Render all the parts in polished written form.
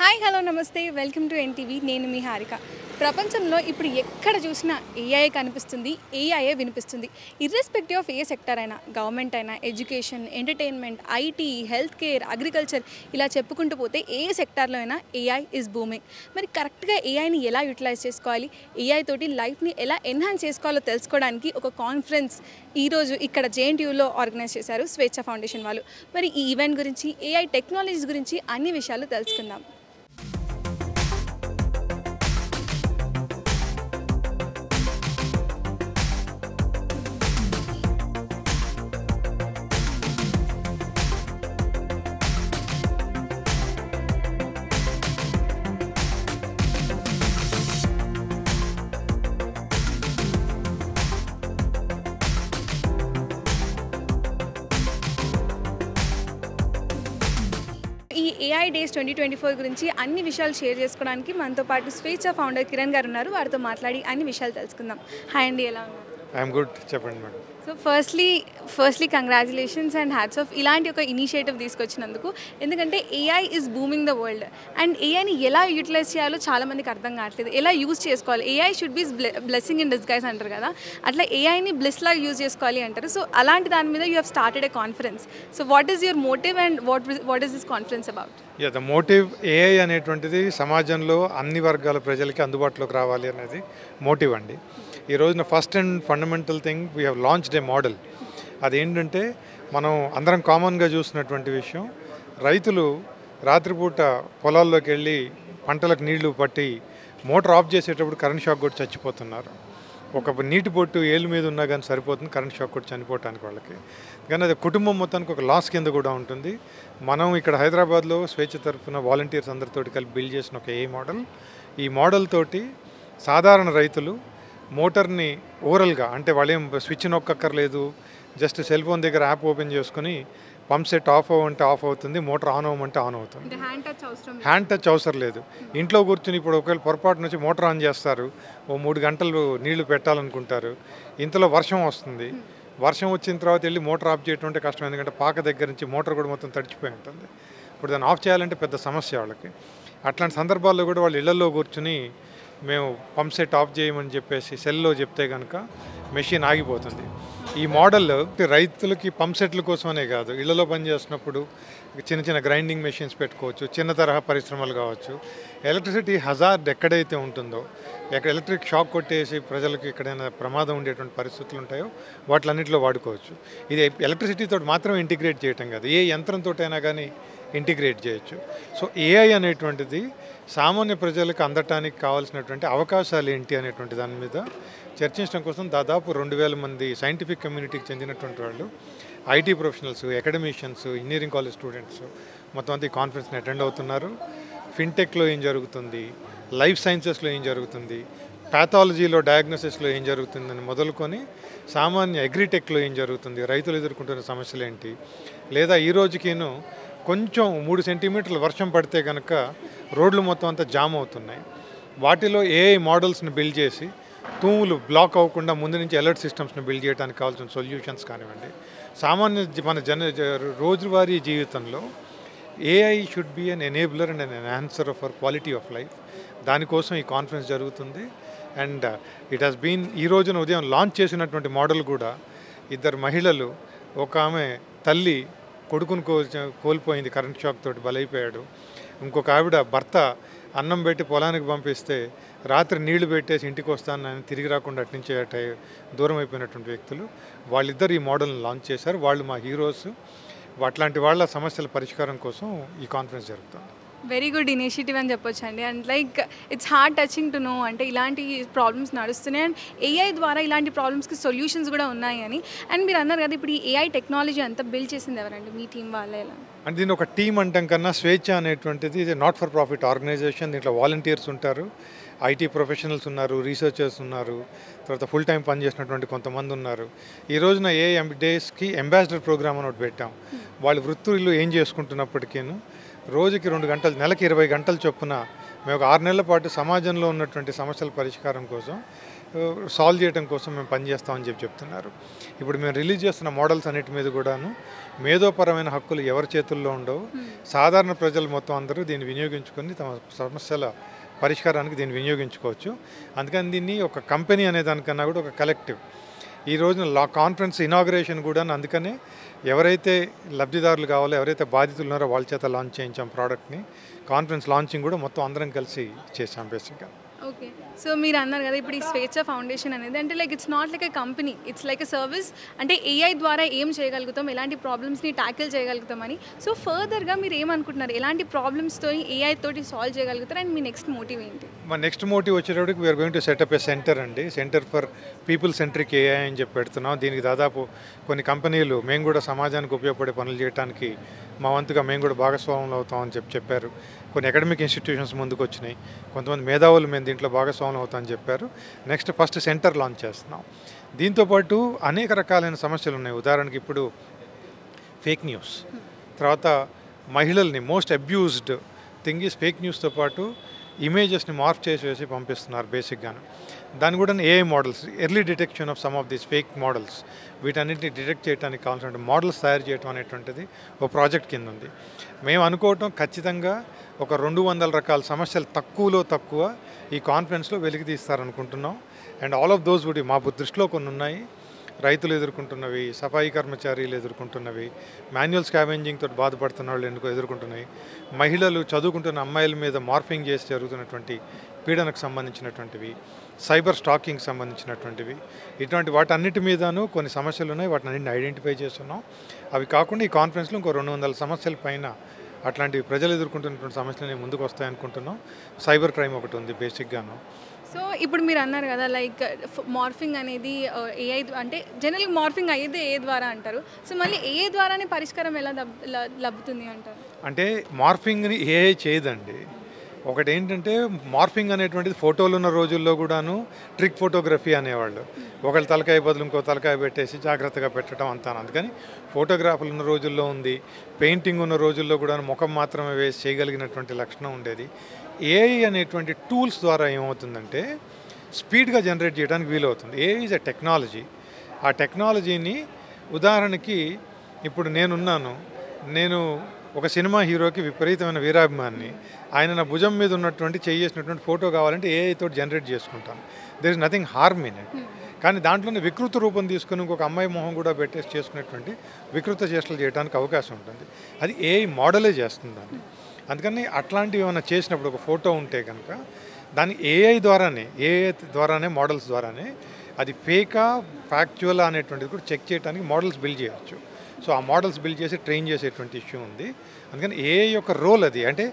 Hi hello నమస్తే welcome to NTV. నేను మీ హారిక. ప్రపంచంలో ఇప్పుడు ఎక్కడ చూసినా ఏఐ కనిపిస్తుంది, ఏఐఏ వినిపిస్తుంది. ఇర్రెస్పెక్టివ్ ఆఫ్ ఏ సెక్టర్ అయినా, గవర్నమెంట్ అయినా, education, entertainment, IT, health care, agriculture, ఇలా చెప్పుకుంటూ పోతే ఏ సెక్టార్లో అయినా ఏఐ ఈజ్ బూమింగ్. మరి కరెక్ట్గా ఏఐని ఎలా యూటిలైజ్ చేసుకోవాలి, ఏఐ తోటి లైఫ్ని ఎలా ఎన్హాన్స్ చేసుకోవాలో తెలుసుకోవడానికి ఒక కాన్ఫరెన్స్ ఈరోజు ఇక్కడ జేఎన్టీయూలో ఆర్గనైజ్ చేశారు స్వేచ్ఛ ఫౌండేషన్ వాళ్ళు. మరి ఈ ఈవెంట్ గురించి, ఏఐ టెక్నాలజీస్ గురించి అన్ని విషయాలు తెలుసుకుందాం. ఈ ఏఐ డేస్ 2024 గురించి అన్ని విషయాలు షేర్ చేసుకోవడానికి మనతో పాటు స్వేచ్ఛ ఫౌండర్ కిరణ్ గారు ఉన్నారు. వారితో మాట్లాడి అన్ని విషయాలు తెలుసుకుందాం. హాయ్ అండి, ఎలా ఉన్నారు? ఐఎమ్ గుడ్, చెప్పండి madam. So firstly congratulations and hats off ఇలాంటి ఒక ఇనిషియేటివ్ తీసుకొచ్చినందుకు. ఎందుకంటే AI is booming the world and ఏఐని ఎలా యూటిలైజ్ చేయాలో చాలామందికి అర్థం కావట్లేదు. ఎలా యూజ్ చేసుకోవాలి, AI should be blessing in disguise అంటారు కదా, అట్లా ఏఐని బ్లెస్లాగా యూజ్ చేసుకోవాలి అంటారు. సో అలాంటి దాని మీద you have started a conference. So what is your motive and what is this conference about? The motive AI అనేటువంటిది సమాజంలో అన్ని వర్గాల ప్రజలకి అందుబాటులోకి రావాలి అనేది మోటివ్ అండి. ఈ రోజున first and fundamental thing we have launched a model. అదేంటంటే మనం అందరం కామన్గా చూసినటువంటి విషయం, రైతులు రాత్రిపూట పొలాల్లోకి వెళ్ళి పంటలకు నీళ్లు పట్టి మోటార్ ఆఫ్ చేసేటప్పుడు కరెంట్ షాక్ కొట్టి చచ్చిపోతున్నారు. ఒక నీటి బొట్టు ఏళ్ళ మీద ఉన్నా కానీ సరిపోతుంది కరెంట్ షాక్ కొట్టి చనిపోవటానికి వాళ్ళకి. కానీ అది కుటుంబం మొత్తానికి ఒక లాస్ కింద కూడా ఉంటుంది. మనం ఇక్కడ హైదరాబాద్లో స్వేచ్ఛ తరఫున వాలంటీర్స్ అందరితోటి కలిపి బిల్డ్ చేసిన ఒక ఏ మోడల్. ఈ మోడల్ తోటి సాధారణ రైతులు మోటార్ని ఓరల్గా, అంటే వాళ్ళేం స్విచ్ నొక్కక్కర్లేదు, జస్ట్ సెల్ ఫోన్ దగ్గర యాప్ ఓపెన్ చేసుకుని పంప్ సెట్ ఆఫ్ అవ్వమంటే ఆఫ్ అవుతుంది, మోటార్ ఆన్ అవ్వమంటే ఆన్ అవుతుంది. హ్యాండ్ టచ్ అవసరం లేదు. ఇంట్లో కూర్చుని ఇప్పుడు ఒకవేళ పొరపాటు నుంచి మోటార్ ఆన్ చేస్తారు, ఓ 3 గంటలు నీళ్లు పెట్టాలనుకుంటారు, ఇంతలో వర్షం వస్తుంది. వర్షం వచ్చిన తర్వాత వెళ్ళి మోటార్ ఆఫ్ చేయడం అంటే కష్టం, ఎందుకంటే పాక దగ్గర నుంచి మోటార్ కూడా మొత్తం తడిచిపోయి ఉంటుంది. ఇప్పుడు దాన్ని ఆఫ్ చేయాలంటే పెద్ద సమస్య వాళ్ళకి. అట్లాంటి సందర్భాల్లో కూడా వాళ్ళు ఇళ్లలో కూర్చుని మేము పంప్ సెట్ ఆఫ్ చేయమని చెప్పేసి సెల్లో చెప్తే కనుక మెషిన్ ఆగిపోతుంది. ఈ మోడల్ రైతులకి పంప్ సెట్ల కోసమనే కాదు, ఇళ్లలో పనిచేస్తున్నప్పుడు చిన్న చిన్న గ్రైండింగ్ మెషిన్స్ పెట్టుకోవచ్చు, చిన్న తరహా పరిశ్రమలు కావచ్చు. ఎలక్ట్రిసిటీ హజార్డ్ ఎక్కడైతే ఉంటుందో, ఎక్కడ ఎలక్ట్రిక్ షాక్ కొట్టేసి ప్రజలకు ఎక్కడైనా ప్రమాదం ఉండేటువంటి పరిస్థితులు ఉంటాయో వాటిలన్నింటిలో వాడుకోవచ్చు. ఇది ఎలక్ట్రిసిటీతో మాత్రమే ఇంటిగ్రేట్ చేయటం కాదు, ఏ యంత్రంతో అయినా కానీ ఇంటిగ్రేట్ చేయొచ్చు. సో ఏఐ అనేటువంటిది సామాన్య ప్రజలకు అందటానికి కావాల్సినటువంటి అవకాశాలు ఏంటి అనేటువంటి దాని మీద చర్చించడం కోసం దాదాపు 2000 మంది సైంటిఫిక్ కమ్యూనిటీకి చెందినటువంటి వాళ్ళు, IT professionals, academicians, engineering college students మొత్తం అంతా ఈ కాన్ఫరెన్స్ని అటెండ్ అవుతున్నారు. ఫిన్టెక్లో ఏం జరుగుతుంది, లైఫ్ సైన్సెస్లో ఏం జరుగుతుంది, ప్యాథాలజీలో డయాగ్నోసిస్లో ఏం జరుగుతుందని మొదలుకొని సామాన్య అగ్రిటెక్లో ఏం జరుగుతుంది, రైతులు ఎదుర్కొంటున్న సమస్యలు ఏంటి, లేదా ఈ రోజుకిను కొంచెం 3 సెంటీమీటర్ల వర్షం పడితే కనుక రోడ్లు మొత్తం అంతా జామ్ అవుతున్నాయి. వాటిలో ఏఐ మోడల్స్ని బిల్డ్ చేసి తూములు బ్లాక్ అవ్వకుండా ముందు నుంచి అలర్ట్ సిస్టమ్స్ని బిల్డ్ చేయడానికి కావాల్సిన సొల్యూషన్స్ కానివ్వండి. మన రోజువారీ జీవితంలో AI should be an enabler and an enhancer of our quality of life. దానికోసం ఈ కాన్ఫరెన్స్ జరుగుతుంది. అండ్ ఇట్ హాస్ బీన్ ఈ రోజున ఉదయం లాంచ్ చేసినటువంటి మోడల్ కూడా 2 మహిళలు, ఒక ఆమె తల్లి కొడుకును కోల్పోయింది, కరెంట్ షాక్ తోటి బలైపోయాడు. ఇంకొక ఆవిడ భర్త అన్నం పెట్టి పొలానికి పంపిస్తే రాత్రి నీళ్లు పెట్టేసి ఇంటికి వస్తానని తిరిగి రాకుండా అట్నుంచి దూరం అయిపోయినటువంటి వ్యక్తులు. వాళ్ళిద్దరు ఈ మోడల్ని లాంచ్ చేశారు. వాళ్ళు మా హీరోస్. అట్లాంటి వాళ్ళ సమస్యల పరిష్కారం కోసం ఈ కాన్ఫరెన్స్ జరుగుతుంది. వెరీ గుడ్ ఇనిషియేటివ్ అని చెప్పొచ్చు అండి. And like it's heart touching to know, అంటే ఇలాంటి ప్రాబ్లమ్స్ నడుస్తున్నాయి అండ్ ఏఐ ద్వారా ఇలాంటి ప్రాబ్లమ్స్కి సొల్యూషన్స్ కూడా ఉన్నాయి అని. అండ్ మీరు అన్నారు కదా, ఇప్పుడు ఈ ఏఐ టెక్నాలజీ అంతా బిల్డ్ చేసింది ఎవరండి? మీ టీం వాళ్ళే? ఎలా అంటే దీన్ని ఒక టీం అంటాం కన్నా, స్వేచ్ఛ అనేటువంటిది ఇది నాట్ ఫర్ ప్రాఫిట్ ఆర్గనైజేషన్. దీంట్లో వాలంటీర్స్ ఉంటారు, ఐటీ ప్రొఫెషనల్స్ ఉన్నారు, రీసెర్చర్స్ ఉన్నారు, తర్వాత ఫుల్ టైం పనిచేసినటువంటి కొంతమంది ఉన్నారు. ఈ రోజున ఏఐ డేస్కి అంబాసిడర్ ప్రోగ్రామ్ అని ఒకటి పెట్టాం. వాళ్ళు వృత్తులు ఏం చేసుకుంటున్నప్పటికీను రోజుకి 2 గంటలు, నెలకి 20 గంటలు చొప్పున మేము ఒక 6 నెలల పాటు సమాజంలో ఉన్నటువంటి సమస్యల పరిష్కారం కోసం సాల్వ్ చేయడం కోసం మేము పనిచేస్తామని చెప్తున్నారు. ఇప్పుడు మేము రిలీజ్ చేస్తున్న మోడల్స్ అన్నిటి మీద కూడాను మేధోపరమైన హక్కులు ఎవరి చేతుల్లో ఉండవు. సాధారణ ప్రజలు మొత్తం అందరూ దీన్ని వినియోగించుకొని తమ సమస్యల పరిష్కారానికి దీన్ని వినియోగించుకోవచ్చు. అందుకని దీన్ని ఒక కంపెనీ అనే దానికన్నా కూడా ఒక కలెక్టివ్. ఈ రోజున కాన్ఫరెన్స్ ఇనాగ్రేషన్ కూడా అందుకనే ఎవరైతే లబ్ధిదారులు కావాలో, ఎవరైతే బాధితులు ఉన్నారో వాళ్ళ చేత లాంచ్ చేయించాం ప్రోడక్ట్ని. కాన్ఫరెన్స్ లాంచింగ్ కూడా మొత్తం అందరం కలిసి చేసాం బేసిక్గా. ఓకే. సో మీరు అన్నారు కదా ఇప్పుడు ఈ స్వేచ్ఛ ఫౌండేషన్ అనేది అంటే like it's not like a company, it's like a service. అంటే ఏఐ ద్వారా ఏం చేయగలుగుతాం, ఎలాంటి ప్రాబ్లమ్స్ని ట్యాకిల్ చేయగలుగుతామని. సో ఫర్దర్గా మీరు ఏమనుకుంటున్నారు, ఎలాంటి ప్రాబ్లమ్స్తో ఏఐ తోటి సాల్వ్ చేయగలుగుతారు అండ్ మీ నెక్స్ట్ మోటివ్ ఏంటి? మా నెక్స్ట్ మోటివ్ వచ్చేటప్పటికి we're going to setup a center అండి. Center for people centric AI అని చెప్పి పెడుతున్నాం. దీనికి దాదాపు కొన్ని కంపెనీలు మేము కూడా సమాజానికి ఉపయోగపడే పనులు చేయడానికి మా వంతుగా మేము కూడా భాగస్వాములు అవుతామని చెప్పారు. కొన్ని అకాడమిక్ ఇన్స్టిట్యూషన్స్ ముందుకు వచ్చినాయి. కొంతమంది మేధావులు మేము దీంట్లో భాగస్వాములు అవుతామని చెప్పారు. నెక్స్ట్ ఫస్ట్ సెంటర్ లాంచ్ చేస్తున్నాం. దీంతోపాటు అనేక రకాలైన సమస్యలు ఉన్నాయి. ఉదాహరణకి ఇప్పుడు ఫేక్ న్యూస్, తర్వాత మహిళల్ని most abused thing is fake న్యూస్తో పాటు ఇమేజెస్ని మార్ఫ్ చేసి పంపిస్తున్నారు బేసిక్గాను. దాన్ని కూడా AI models, early detection of some of these fake models, వీటన్నిటిని డిటెక్ట్ చేయడానికి కావాల్సిన మోడల్స్ తయారు చేయడం అనేటువంటిది ఒక ప్రాజెక్ట్ కింద ఉంది. మేము అనుకోవటం ఖచ్చితంగా ఒక 200 రకాల సమస్యలు తక్కువలో తక్కువ ఈ కాన్ఫరెన్స్లో వెలికి తీస్తారనుకుంటున్నాం. And all of those would మా దృష్టిలో కొన్ని ఉన్నాయి. రైతులు ఎదుర్కొంటున్నవి, సఫాయి కర్మచారీలు ఎదుర్కొంటున్నవి, మాన్యువల్ స్కావెంజింగ్ తోటి బాధపడుతున్న వాళ్ళు ఎందుకో ఎదుర్కొంటున్నాయి, మహిళలు చదువుకుంటున్న అమ్మాయిల మీద మార్ఫింగ్ చేసి జరుగుతున్నటువంటి పీడనకు సంబంధించినటువంటివి, సైబర్ స్టాకింగ్ సంబంధించినటువంటివి, ఇటువంటి వాటన్నిటి మీదనూ కొన్ని సమస్యలు ఉన్నాయి. వాటిని అన్నింటిని ఐడెంటిఫై చేస్తున్నాం. అవి కాకుండా ఈ కాన్ఫరెన్స్లో ఇంకో 200 సమస్యల పైన అట్లాంటి ప్రజలు ఎదుర్కొంటున్నటువంటి సమస్యలు ముందుకు వస్తాయనుకుంటున్నాం. సైబర్ క్రైమ్ ఒకటి ఉంది బేసిక్గాను. సో ఇప్పుడు మీరు అన్నారు కదా లైక్ మార్ఫింగ్ అనేది ఏఐ అంటే జనరల్గా మార్ఫింగ్ అయ్యేది ఏ ద్వారా అంటారు. సో మళ్ళీ ఏ ద్వారానే పరిష్కారం ఎలా లభ్యుతుంది అంటారు? అంటే మార్ఫింగ్ని ఏఐ చేయదండి. ఒకటి ఏంటంటే మార్ఫింగ్ అనేటువంటిది ఫోటోలు ఉన్న రోజుల్లో కూడాను ట్రిక్ ఫోటోగ్రఫీ అనేవాళ్ళు. ఒకళ్ళు తలకాయ బదులు ఇంకో తలకాయ పెట్టేసి జాగ్రత్తగా పెట్టడం అంతా. అందుకని ఫోటోగ్రాఫ్లు ఉన్న రోజుల్లో ఉంది, పెయింటింగ్ ఉన్న రోజుల్లో కూడా ముఖం మాత్రమే వేసి చేయగలిగినటువంటి లక్షణం ఉండేది. ఏఐ అనేటువంటి టూల్స్ ద్వారా ఏమవుతుందంటే స్పీడ్గా జనరేట్ చేయడానికి వీలవుతుంది. AI is a technology. ఆ టెక్నాలజీని ఉదాహరణకి ఇప్పుడు నేను ఒక సినిమా హీరోకి విపరీతమైన వీరాభిమాన్ని, ఆయన నా భుజం మీద ఉన్నటువంటి చేసినటువంటి ఫోటో కావాలంటే ఏఐ తోటి జనరేట్ చేసుకుంటాను. There is nothing harm in it. కానీ దాంట్లోనే వికృత రూపం తీసుకుని ఇంకొక అమ్మాయి మొహం కూడా పెట్టేసి చేసుకునేటువంటి వికృత చేష్టలు చేయడానికి అవకాశం ఉంటుంది. అది ఏఐ మోడలే చేస్తుంది దాన్ని. అందుకని అట్లాంటివి ఏమైనా చేసినప్పుడు ఒక ఫోటో ఉంటే కనుక దాన్ని ఏఐ ద్వారానే మోడల్స్ ద్వారానే అది ఫేకా ఫ్యాక్చువల్ అనేటువంటిది కూడా చెక్ చేయడానికి మోడల్స్ బిల్డ్ చేయవచ్చు. సో ఆ మోడల్స్ బిల్డ్ చేసి ట్రైన్ చేసేటువంటి ఇష్యూ ఉంది. అందుకని ఏఐ యొక్క రోల్ అది. అంటే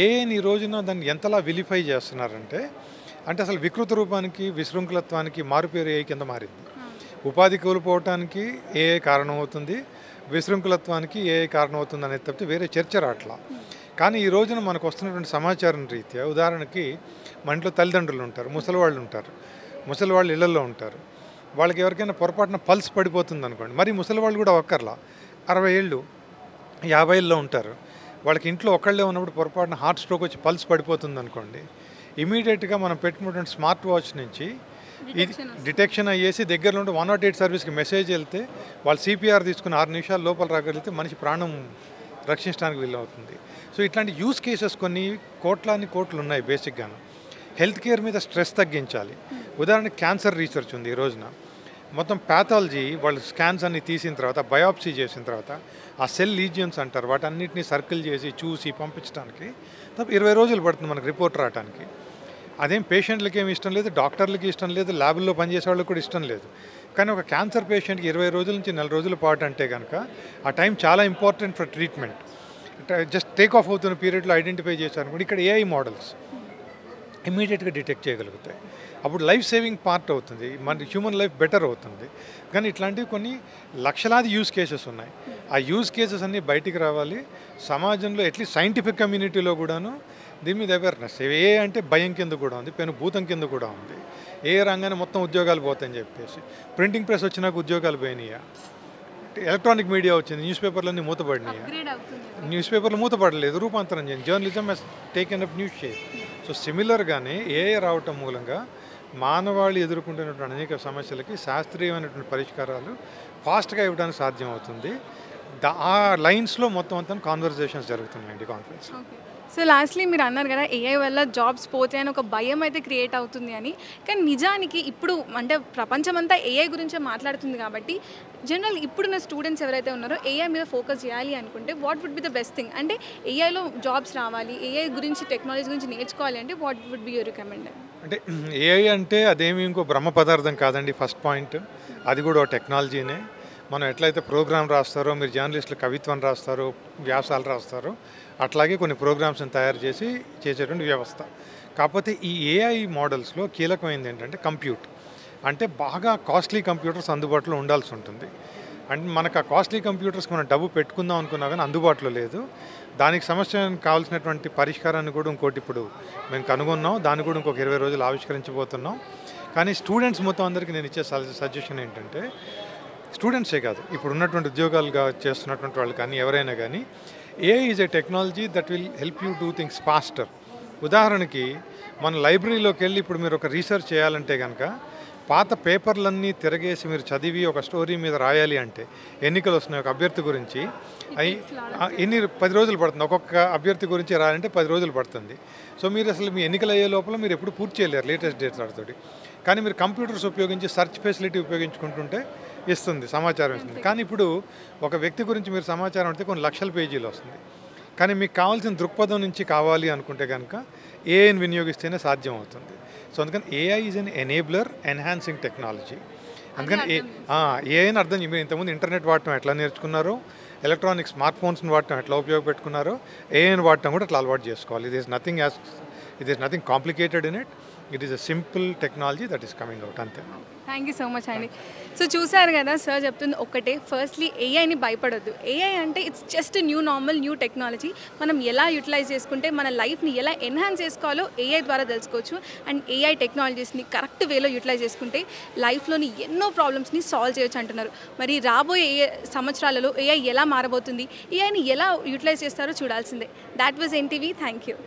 ఏఐని ఈ రోజున దాన్ని ఎంతలా విలిఫై చేస్తున్నారంటే అసలు వికృత రూపానికి, విశృంఖలత్వానికి మారుపేరు ఏఐ కింద మారింది. ఉపాధి కోల్పోవటానికి ఏఐ కారణమవుతుంది, విశృంఖలత్వానికి ఏఐ కారణమవుతుంది అనేది తప్పితే వేరే చర్చ రాట్లా. కానీ ఈ రోజున మనకు వస్తున్నటువంటి సమాచారం రీత్యా ఉదాహరణకి మన ఇంట్లో తల్లిదండ్రులు ఉంటారు, ముసలివాళ్ళు ఉంటారు, ముసలివాళ్ళు ఇళ్లలో ఉంటారు. వాళ్ళకి ఎవరికైనా పొరపాటున పల్స్ పడిపోతుంది అనుకోండి, మరి ముసలివాళ్ళు కూడా ఒక్కర్లా 60 ఏళ్ళు 50 ఏళ్ళలో ఉంటారు. వాళ్ళకి ఇంట్లో ఒక్కళ్ళే ఉన్నప్పుడు పొరపాటున హార్ట్ స్ట్రోక్ వచ్చి పల్స్ పడిపోతుంది అనుకోండి, ఇమీడియట్గా మనం పెట్టుకున్నటువంటి స్మార్ట్ వాచ్ నుంచి ఇది డిటెక్షన్ అయ్యేసి దగ్గరలో ఉంటే 108 సర్వీస్కి మెసేజ్ వెళ్తే వాళ్ళు సిపిఆర్ తీసుకుని 6 నిమిషాల లోపల రాగలిగితే మనిషి ప్రాణం రక్షించడానికి వీలవుతుంది. సో ఇట్లాంటి యూస్ కేసెస్ కొన్ని కోట్లు ఉన్నాయి బేసిక్గాను. హెల్త్ కేర్ మీద స్ట్రెస్ తగ్గించాలి. ఉదాహరణకి క్యాన్సర్ రీసెర్చ్ ఉంది ఈ రోజున. మొత్తం ప్యాథాలజీ వాళ్ళు స్కాన్స్ అన్ని తీసిన తర్వాత, బయాప్సీ చేసిన తర్వాత ఆ సెల్ లీజియన్స్ అంటారు, వాటన్నిటిని సర్కిల్ చేసి చూసి పంపించడానికి 20 రోజులు పడుతుంది మనకు రిపోర్ట్ రావడానికి. అదేం పేషెంట్లకి ఏమి ఇష్టం లేదు, డాక్టర్లకి ఇష్టం లేదు, ల్యాబ్లో పనిచేసే వాళ్ళకి కూడా ఇష్టం లేదు. కానీ ఒక క్యాన్సర్ పేషెంట్కి 20 రోజుల నుంచి 4 రోజుల పాటు అంటే కనుక ఆ టైం చాలా important for treatment. Just take off అవుతున్న పీరియడ్లో ఐడెంటిఫై చేశారు. ఇక్కడ ఏఐ మోడల్స్ ఇమీడియట్గా డిటెక్ట్ చేయగలుగుతాయి. అప్పుడు లైఫ్ సేవింగ్ పార్ట్ అవుతుంది, మన హ్యూమన్ లైఫ్ బెటర్ అవుతుంది. కానీ ఇట్లాంటివి కొన్ని లక్షలాది యూజ్ కేసెస్ ఉన్నాయి. ఆ యూజ్ కేసెస్ అన్నీ బయటికి రావాలి. సమాజంలో అట్లీస్ట్ సైంటిఫిక్ కమ్యూనిటీలో కూడాను దీని మీద అవేర్నెస్. ఏ అంటే భయం కింద కూడా ఉంది, పెను భూతం కింద కూడా ఉంది. ఏ రంగానే మొత్తం ఉద్యోగాలు పోతాయని చెప్పేసి ప్రింటింగ్ ప్రెస్ వచ్చినాక ఉద్యోగాలు పోయినాయా, ఎలక్ట్రానిక్ మీడియా వచ్చింది, న్యూస్ పేపర్లన్నీ మూతపడినాయా, న్యూస్ పేపర్లు మూతపడలేదు, రూపాంతరం చేయండి. Journalism has taken up news shape. So సిమిలర్గానే ఏఐ రావటం మూలంగా మానవాళి ఎదుర్కొంటున్నటువంటి అనేక సమస్యలకి శాస్త్రీయమైనటువంటి పరిష్కారాలు ఫాస్ట్గా ఇవ్వడానికి సాధ్యం అవుతుంది. ఆ లైన్స్లో మొత్తం అంతా కాన్వర్జేషన్స్ జరుగుతున్నాయండి కాన్ఫరెన్స్. సో లాస్ట్లీ మీరు అన్నారు కదా ఏఐ వల్ల జాబ్స్ పోతే అని ఒక భయం అయితే క్రియేట్ అవుతుంది అని. కానీ నిజానికి ఇప్పుడు అంటే ప్రపంచమంతా ఏఐ గురించే మాట్లాడుతుంది కాబట్టి జనరల్ ఇప్పుడున్న స్టూడెంట్స్ ఎవరైతే ఉన్నారో ఏఐ మీద ఫోకస్ చేయాలి అనుకుంటే what would be the best thing? అంటే ఏఐలో జాబ్స్ రావాలి, ఏఐ గురించి టెక్నాలజీ గురించి నేర్చుకోవాలి అంటే what would be your recommend? అంటే ఏఐ అంటే అదేమి ఇంకో బ్రహ్మ పదార్థం కాదండి. ఫస్ట్ పాయింట్ అది కూడా ఒక టెక్నాలజీనే. మనం ఎట్లయితే ప్రోగ్రామ్ రాస్తారో, మీరు జర్నలిస్టులు కవిత్వం రాస్తారో, వ్యాసాలు రాస్తారో, అట్లాగే కొన్ని ప్రోగ్రామ్స్ని తయారు చేసి చేసేటువంటి వ్యవస్థ. కాకపోతే ఈ ఏఐ మోడల్స్లో కీలకమైనది ఏంటంటే కంప్యూట్. అంటే బాగా కాస్ట్లీ కంప్యూటర్స్ అందుబాటులో ఉండాల్సి ఉంటుంది. అంటే మనకు ఆ కాస్ట్లీ కంప్యూటర్స్ మనం డబ్బు పెట్టుకుందాం అనుకున్నా కానీ అందుబాటులో లేదు. దానికి సమస్యకు కావాల్సినటువంటి పరిష్కారాన్ని కూడా ఇంకోటి ఇప్పుడు మేము కనుగొన్నాం. దాన్ని కూడా ఇంకొక 20 రోజులు ఆవిష్కరించబోతున్నాం. కానీ స్టూడెంట్స్ మొత్తం అందరికీ నేను ఇచ్చే సజెషన్ ఏంటంటే, స్టూడెంట్సే కాదు, ఇప్పుడు ఉన్నటువంటి ఉద్యోగాలుగా చేస్తున్నటువంటి వాళ్ళు కానీ ఎవరైనా కానీ, AI is a technology that will help you do things faster. ఉదాహరణకి మన లైబ్రరీలోకి వెళ్ళి ఇప్పుడు మీరు ఒక రీసెర్చ్ చేయాలంటే కనుక పాత పేపర్లన్నీ తిరగేసి మీరు చదివి ఒక స్టోరీ మీద రాయాలి అంటే, ఎన్నికలు వస్తున్నాయి ఒక అభ్యర్థి గురించి, ఎన్ని 10 రోజులు పడుతుంది. ఒక్కొక్క అభ్యర్థి గురించి రాయాలంటే 10 రోజులు పడుతుంది. సో మీరు అసలు మీ ఎన్నికలు అయ్యే లోపల మీరు ఎప్పుడు పూర్తి చేయలేరు లేటెస్ట్ డేట్స్ వాటితోటి. కానీ మీరు కంప్యూటర్స్ ఉపయోగించి సెర్చ్ ఫెసిలిటీ ఉపయోగించుకుంటుంటే ఇస్తుంది, సమాచారం ఇస్తుంది. కానీ ఇప్పుడు ఒక వ్యక్తి గురించి మీరు సమాచారం అంటే కొన్ని లక్షల పేజీలు వస్తుంది. కానీ మీకు కావాల్సిన దృక్పథం నుంచి కావాలి అనుకుంటే కనుక ఏఐని వినియోగిస్తేనే సాధ్యం అవుతుంది. సో అందుకని AI is an enabler enhancing technology. అందుకని ఏఐని అర్థం మీరు ఇంతకుముందు ఇంటర్నెట్ వాడటం ఎట్లా నేర్చుకున్నారో, ఎలక్ట్రానిక్ స్మార్ట్ ఫోన్స్ని వాడటం ఎట్లా ఉపయోగపెట్టుకున్నారో, ఏఐని వాడటం కూడా అట్లా అలవాటు చేసుకోవాలి. It is nothing complicated in it. It is a simple technology that is coming out, అంతే. థ్యాంక్ యూ సో మచ్ అండి. సో చూసారు కదా సార్ చెప్తుంది ఒకటే, ఫస్ట్లీ ఏఐని భయపడొద్దు. ఏఐ అంటే it's just new normal, new technology. మనం ఎలా యూటిలైజ్ చేసుకుంటే మన లైఫ్ని ఎలా ఎన్హాన్స్ చేసుకోవాలో ఏఐ ద్వారా తెలుసుకోవచ్చు. అండ్ ఏఐ టెక్నాలజీస్ని కరెక్ట్ వేలో యూటిలైజ్ చేసుకుంటే లైఫ్లోని ఎన్నో ప్రాబ్లమ్స్ని సాల్వ్ చేయొచ్చు అంటున్నారు. మరి రాబోయే సంవత్సరాలలో ఏఐ ఎలా మారబోతుంది, ఏఐని ఎలా యూటిలైజ్ చేస్తారో చూడాల్సిందే. That was NTV. Thank you.